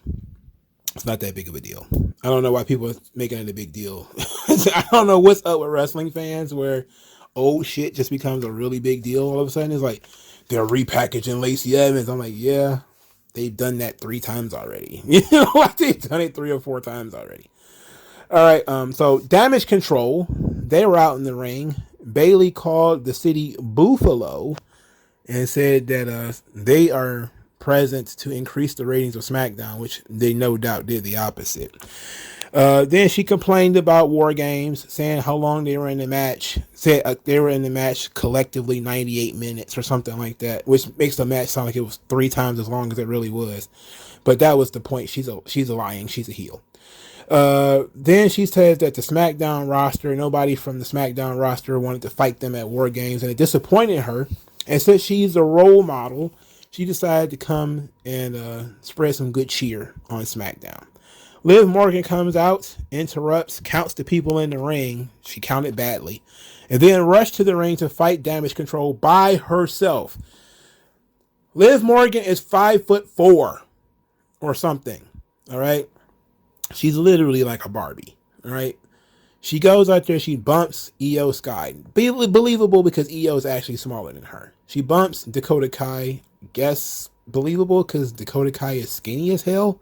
It's not that big of a deal. I don't know why people are making it a big deal. I don't know what's up with wrestling fans where old shit just becomes a really big deal all of a sudden. It's like they're repackaging Lacey Evans. I'm like, yeah, they've done that 3 times already. They've done it 3 or 4 times already. All right, so Damage Control, they were out in the ring. Bayley called the city Buffalo and said that they are present to increase the ratings of Smackdown, which they no doubt did the opposite. Then she complained about War Games, saying how long they were in the match. Said they were in the match collectively 98 minutes or something like that, which makes the match sound like it was 3 times as long as it really was. But that was the point. She's lying. She's a heel. Then she says that the SmackDown roster, nobody from the SmackDown roster wanted to fight them at War Games, and it disappointed her. And since she's a role model, she decided to come and spread some good cheer on SmackDown. Liv Morgan comes out, interrupts, counts the people in the ring. She counted badly. And then rushed to the ring to fight Damage Control by herself. Liv Morgan is 5'4" or something. All right. She's literally like a Barbie. All right. She goes out there. She bumps Io Sky. Believable because Io is actually smaller than her. She bumps Dakota Kai. Guess believable because Dakota Kai is skinny as hell.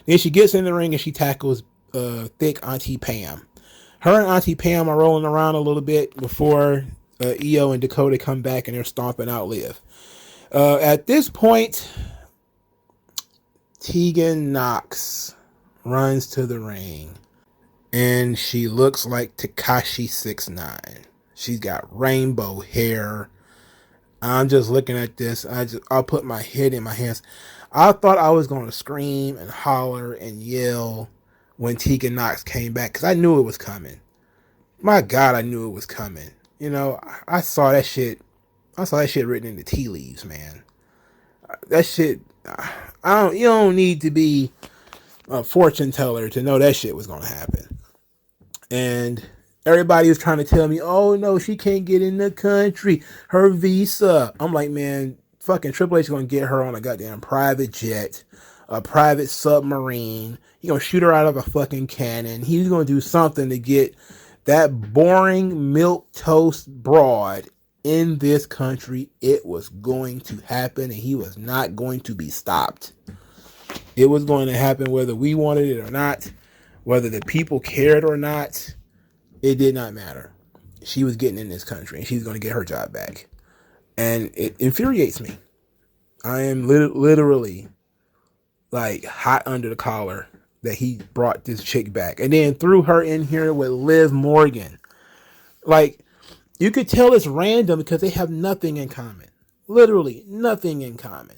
Then she gets in the ring and she tackles thick Auntie Pam. Her and Auntie Pam are rolling around a little bit before Io and Dakota come back and they're stomping out Liv. At this point, Tegan Knox runs to the ring and she looks like Tekashi 6ix9ine. She's got rainbow hair. I'm just looking at this. I'll put my head in my hands. I thought I was going to scream and holler and yell when Tegan Knox came back because I knew it was coming. My God, I knew it was coming. I saw that shit. I saw that shit written in the tea leaves, man. That shit. You don't need to be a fortune teller to know that shit was going to happen. And everybody was trying to tell me, oh no, she can't get in the country. Her visa. I'm like, man, fucking Triple H is going to get her on a goddamn private jet, a private submarine. He's going to shoot her out of a fucking cannon. He's going to do something to get that boring milquetoast broad in this country, it was going to happen, and he was not going to be stopped. It was going to happen whether we wanted it or not, whether the people cared or not. It did not matter. She was getting in this country, and she's going to get her job back. And it infuriates me. I am literally like hot under the collar that he brought this chick back and then threw her in here with Liv Morgan. Like, you could tell it's random because they have nothing in common. Literally nothing in common.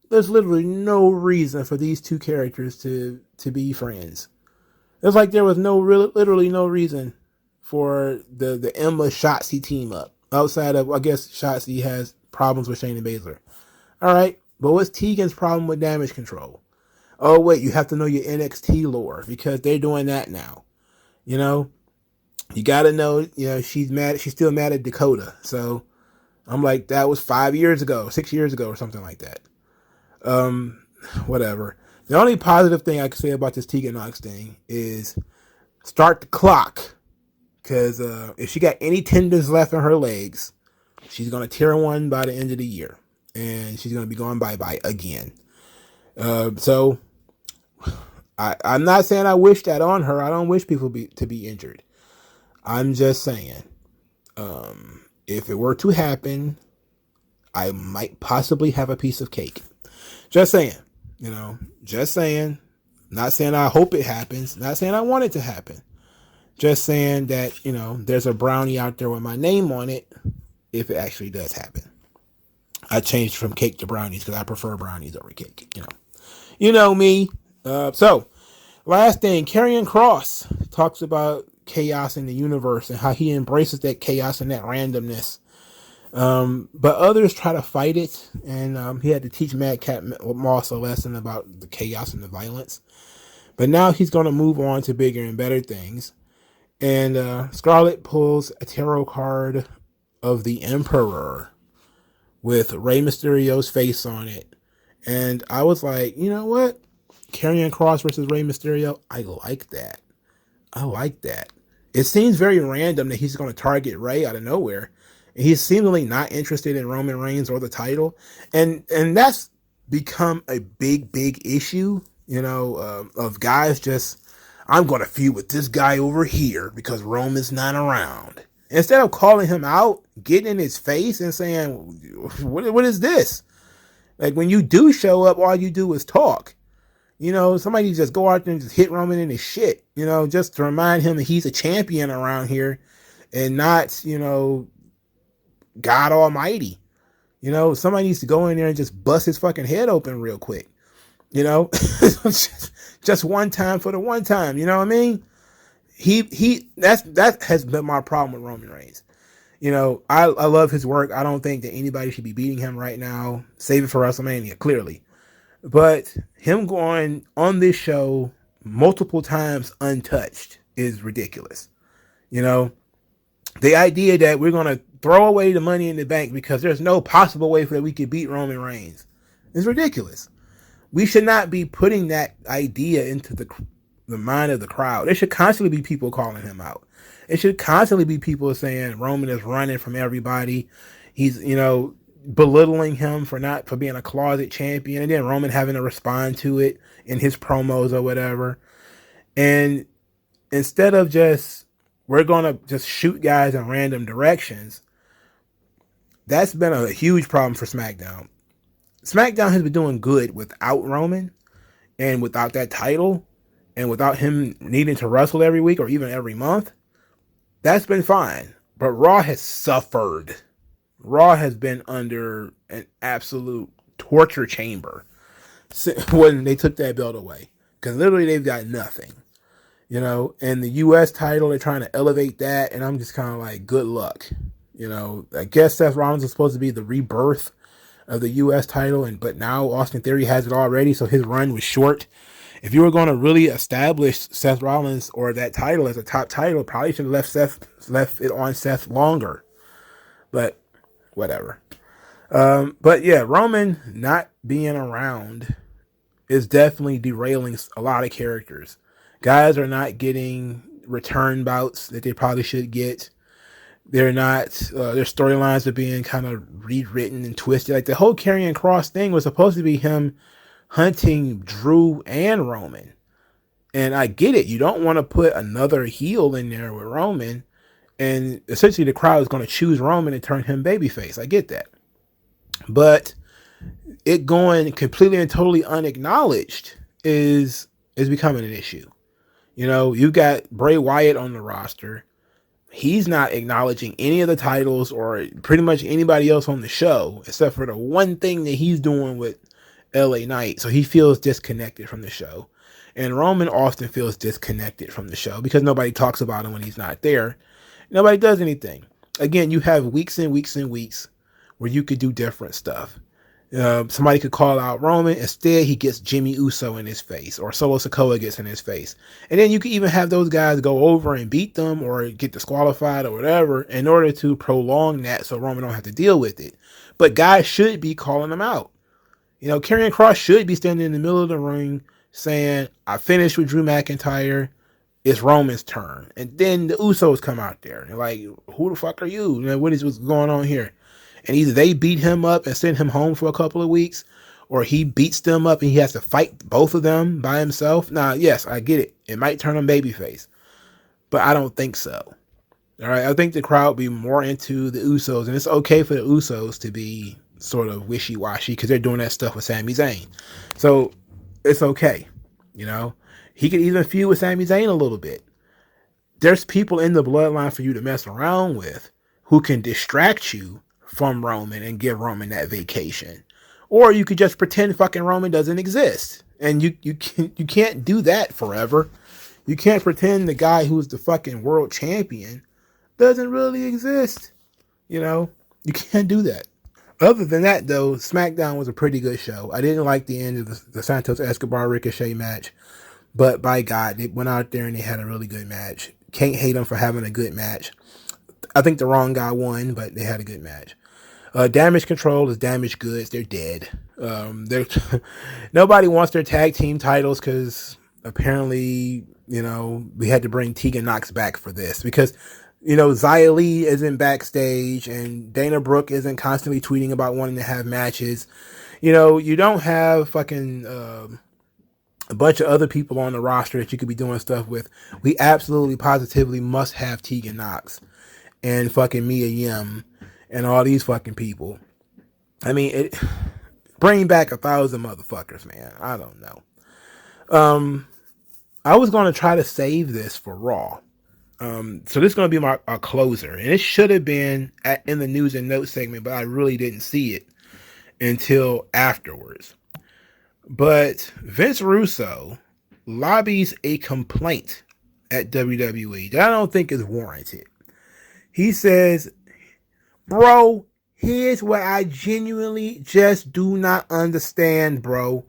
There's literally no reason for these two characters to be friends. It's like there was literally no reason for the Emma Shotzi team up. Outside of, I guess, Shotzi has problems with Shayna Basler. All right, but what's Tegan's problem with Damage Control? Oh, wait, you have to know your NXT lore because they're doing that now. You know, you got to know, she's mad. She's still mad at Dakota. So I'm like, that was 6 years ago, or something like that. Whatever. The only positive thing I can say about this Tegan Knox thing is start the clock. Because if she got any tendons left in her legs, she's going to tear one by the end of the year. And she's going to be going bye-bye again. So I'm not saying I wish that on her. I don't wish people to be injured. I'm just saying, if it were to happen, I might possibly have a piece of cake. Just saying, just saying. Not saying I hope it happens. Not saying I want it to happen. Just saying that, there's a brownie out there with my name on it if it actually does happen. I changed from cake to brownies because I prefer brownies over cake, You know me. So, last thing, Karrion Kross talks about chaos in the universe and how he embraces that chaos and that randomness. But others try to fight it, and he had to teach Madcap Moss a lesson about the chaos and the violence. But now he's going to move on to bigger and better things. And Scarlett pulls a tarot card of the Emperor with Rey Mysterio's face on it. And I was like, you know what? Karrion Kross versus Rey Mysterio. I like that. It seems very random that he's going to target Rey out of nowhere. And he's seemingly not interested in Roman Reigns or the title. And that's become a big issue, of guys just, I'm going to feud with this guy over here because Roman's not around. Instead of calling him out, getting in his face and saying, what is this? Like, when you do show up, all you do is talk. Somebody just go out there and just hit Roman in his shit, just to remind him that he's a champion around here and not, God Almighty. Somebody needs to go in there and just bust his fucking head open real quick. Just one time for the one time. You know what I mean? That has been my problem with Roman Reigns. I love his work. I don't think that anybody should be beating him right now. Save it for WrestleMania, clearly. But him going on this show multiple times untouched is ridiculous. The idea that we're going to throw away the Money in the Bank because there's no possible way that we could beat Roman Reigns is ridiculous. We should not be putting that idea into the mind of the crowd. There should constantly be people calling him out. It should constantly be people saying Roman is running from everybody. He's, belittling him for being a closet champion, and then Roman having to respond to it in his promos or whatever. And instead of we're going to just shoot guys in random directions, that's been a huge problem for SmackDown. SmackDown has been doing good without Roman and without that title and without him needing to wrestle every week or even every month. That's been fine. But Raw has suffered. Raw has been under an absolute torture chamber when they took that belt away. Because literally they've got nothing. And the U.S. title, they're trying to elevate that. And I'm just kind of like, good luck. I guess Seth Rollins is supposed to be the rebirth of the U.S. title. But now Austin Theory has it already. So his run was short. If you were going to really establish Seth Rollins or that title as a top title, probably should have left it on Seth longer. But whatever. But yeah, Roman not being around is definitely derailing a lot of characters. Guys are not getting return bouts that they probably should get. They're not, their storylines are being kind of rewritten and twisted. Like the whole Karrion Kross thing was supposed to be him hunting Drew and Roman. And I get it. You don't want to put another heel in there with Roman. And essentially the crowd is going to choose Roman and turn him babyface. I get that. But it going completely and totally unacknowledged is becoming an issue. You know, you got Bray Wyatt on the roster. He's not acknowledging any of the titles or pretty much anybody else on the show, except for the one thing that he's doing with LA Knight. So he feels disconnected from the show. And Roman often feels disconnected from the show because nobody talks about him when he's not there. Nobody does anything. Again, you have weeks and weeks and weeks where you could do different stuff. Somebody could call out Roman. Instead, he gets Jimmy Uso in his face, or Solo Sikoa gets in his face. And then you could even have those guys go over and beat them or get disqualified or whatever in order to prolong that so Roman don't have to deal with it. But guys should be calling them out. You know, Karrion Kross should be standing in the middle of the ring saying, I finished with Drew McIntyre. It's Roman's turn. And then the Usos come out there. They're like, who the fuck are you? You know, what's going on here? And either they beat him up and send him home for a couple of weeks, or he beats them up and he has to fight both of them by himself. Now, yes, I get it. It might turn him babyface, but I don't think so. All right. I think the crowd will be more into the Usos, and it's okay for the Usos to be sort of wishy-washy because they're doing that stuff with Sami Zayn. So it's okay. You know, he could even feud with Sami Zayn a little bit. There's people in the bloodline for you to mess around with who can distract you from Roman and give Roman that vacation. Or you could just pretend fucking Roman doesn't exist. And you can't do that forever. You can't pretend the guy who's the fucking world champion doesn't really exist. You know, you can't do that. Other than that, though, Smackdown was a pretty good show. I didn't like the end of the Santos Escobar Ricochet match, but by God, they went out there and they had a really good match. Can't hate them for having a good match. I think the wrong guy won, but they had a good match. Damage Control is damaged goods. They're dead. Nobody wants their tag team titles because apparently, you know, we had to bring Tegan Knox back for this because, you know, Xia Li isn't backstage and Dana Brooke isn't constantly tweeting about wanting to have matches. You know, you don't have fucking a bunch of other people on the roster that you could be doing stuff with. We absolutely positively must have Tegan Knox and fucking Mia Yim and all these fucking people. I mean, bring back 1,000 motherfuckers, man. I don't know. I was going to try to save this for Raw. So this is going to be our closer. And it should have been in the news and notes segment, but I really didn't see it until afterwards. But Vince Russo lobbies a complaint at WWE that I don't think is warranted. He says, bro, here's what I genuinely just do not understand, bro.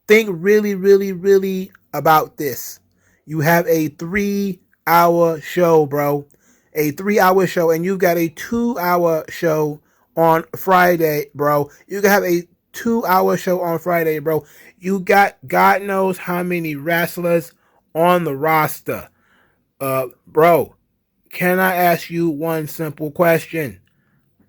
Think really, really, really about this. You have a 3-hour show, bro. A 3-hour show, and you've got a 2-hour show on Friday, bro. You can have a 2-hour show on Friday, bro. You got God knows how many wrestlers on the roster. Bro, can I ask you one simple question?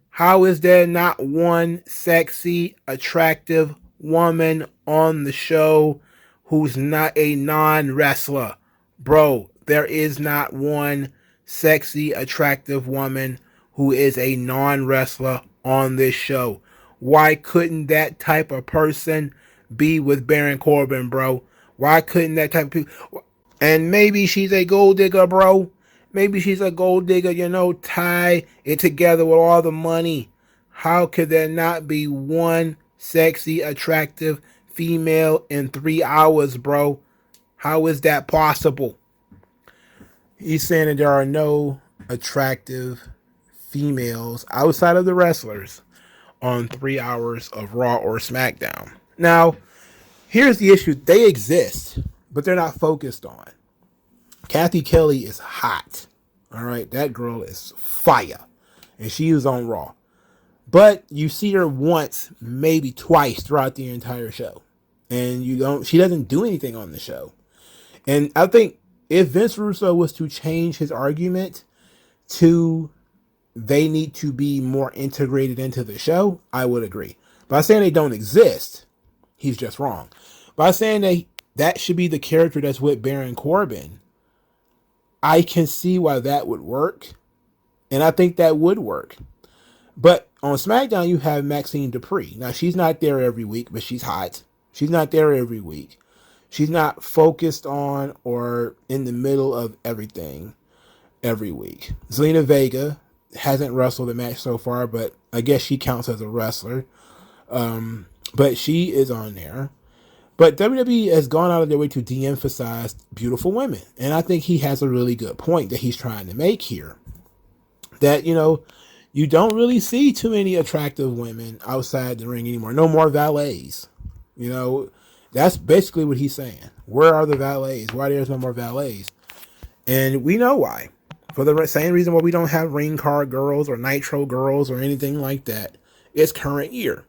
How is there not one sexy, attractive woman on the show who's not a non-wrestler? Bro, there is not one sexy, attractive woman who is a non-wrestler on this show. Why couldn't that type of person be with Baron Corbin, bro? Why couldn't that type of people? And maybe she's a gold digger, bro. Maybe she's a gold digger, you know, tie it together with all the money. How could there not be one sexy, attractive female in 3 hours, bro? How is that possible? He's saying that there are no attractive females outside of the wrestlers on 3 hours of Raw or SmackDown. Now, here's the issue. They exist, but they're not focused on. Kathy Kelly is hot. All right, that girl is fire. And she was on Raw. But you see her once, maybe twice throughout the entire show. And she doesn't do anything on the show. And I think if Vince Russo was to change his argument to they need to be more integrated into the show, I would agree. By saying they don't exist, he's just wrong. By saying that should be the character that's with Baron Corbin, I can see why that would work. And I think that would work. But on SmackDown, you have Maxine Dupree. Now, she's not there every week, but she's hot. She's not there every week. She's not focused on or in the middle of everything every week. Zelina Vega hasn't wrestled a match so far, but I guess she counts as a wrestler. But she is on there. But WWE has gone out of their way to de-emphasize beautiful women. And I think he has a really good point that he's trying to make here. That, you don't really see too many attractive women outside the ring anymore. No more valets. That's basically what he's saying. Where are the valets? Why there's no more valets? And we know why. For the same reason why we don't have ring card girls or nitro girls or anything like that. It's current year.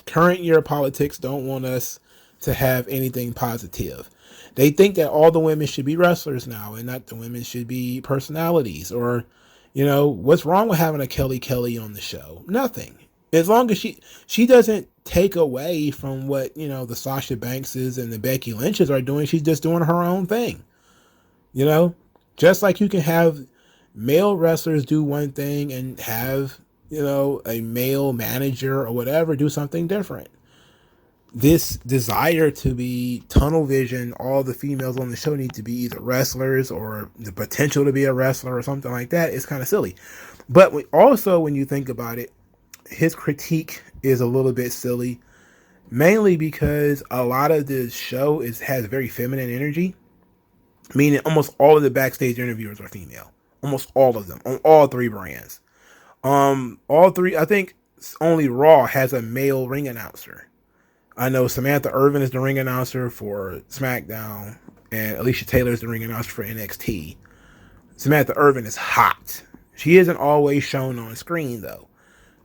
Current year politics don't want us to have anything positive. They think that all the women should be wrestlers now and not the women should be personalities or, what's wrong with having a Kelly on the show? Nothing. As long as she doesn't take away from what, the Sasha Bankses and the Becky Lynches are doing. She's just doing her own thing. Just like you can have male wrestlers do one thing and have, a male manager or whatever do something different. This desire to be tunnel vision, all the females on the show need to be either wrestlers or the potential to be a wrestler or something like that is kind of silly. But also when you think about it, his critique is a little bit silly, mainly because a lot of the show has very feminine energy, meaning almost all of the backstage interviewers are female. Almost all of them on all three brands. All three, I think only Raw has a male ring announcer. I know Samantha Irvin is the ring announcer for SmackDown, and Alicia Taylor is the ring announcer for NXT. Samantha Irvin is hot. She isn't always shown on screen, though.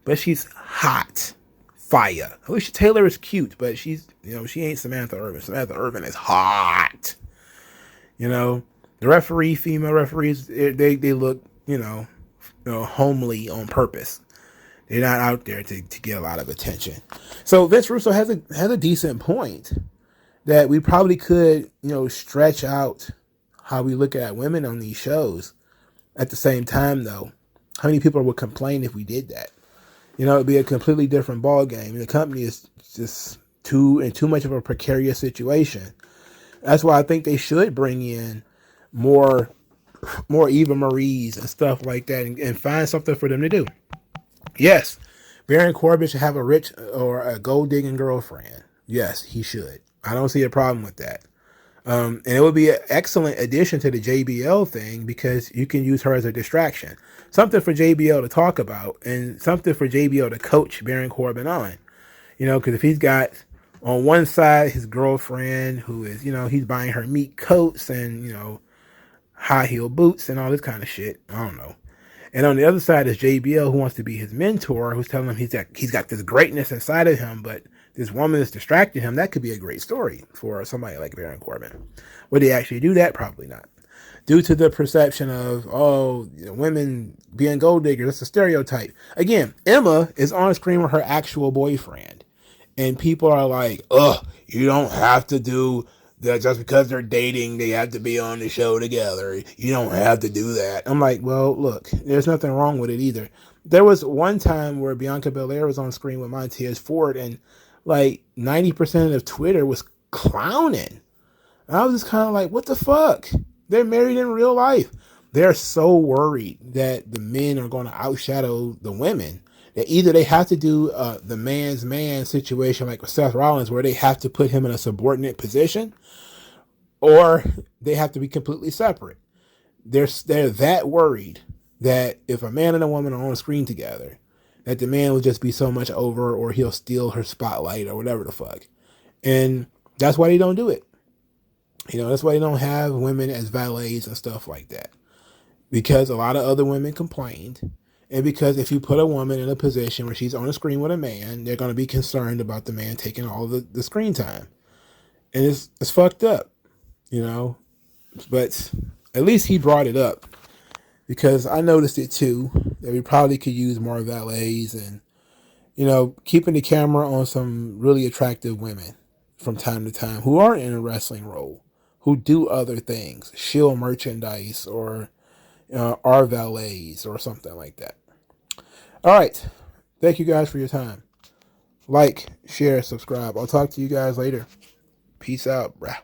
But she's hot. Fire. Alicia Taylor is cute, but she's, she ain't Samantha Irvin. Samantha Irvin is hot. The female referees, they look, homely on purpose. They're not out there to get a lot of attention. So Vince Russo has a decent point that we probably could, stretch out how we look at women on these shows. At the same time, though, how many people would complain if we did that? It'd be a completely different ball game. The company is just too much of a precarious situation. That's why I think they should bring in more Eva Marie's and stuff like that and find something for them to do. Yes, Baron Corbin should have a rich or a gold-digging girlfriend. Yes, he should. I don't see a problem with that. And it would be an excellent addition to the JBL thing because you can use her as a distraction. Something for JBL to talk about and something for JBL to coach Baron Corbin on. Because if he's got on one side his girlfriend who is, he's buying her meat coats and, high heel boots and all this kind of shit. I don't know. And on the other side is JBL, who wants to be his mentor, who's telling him he's got this greatness inside of him, but this woman is distracting him. That could be a great story for somebody like Baron Corbin. Would he actually do that? Probably not. Due to the perception of, women being gold diggers, that's a stereotype. Again, Emma is on screen with her actual boyfriend. And people are like, you don't have to do that just because they're dating, they have to be on the show together. You don't have to do that. I'm like, well, look, there's nothing wrong with it either. There was one time where Bianca Belair was on screen with Montez Ford, and like 90% of Twitter was clowning. And I was just kind of like, what the fuck? They're married in real life. They're so worried that the men are going to outshadow the women that either they have to do the man's man situation like with Seth Rollins, where they have to put him in a subordinate position, or they have to be completely separate. They're that worried that if a man and a woman are on screen together, that the man will just be so much over, or he'll steal her spotlight or whatever the fuck. And that's why they don't do it. That's why they don't have women as valets and stuff like that. Because a lot of other women complained. And because if you put a woman in a position where she's on a screen with a man, they're going to be concerned about the man taking all the screen time. And it's fucked up, But at least he brought it up, because I noticed it too, that we probably could use more valets and, keeping the camera on some really attractive women from time to time who aren't in a wrestling role, who do other things, shill merchandise, or are valets or something like that. All right. Thank you guys for your time. Like, share, subscribe. I'll talk to you guys later. Peace out, bruh.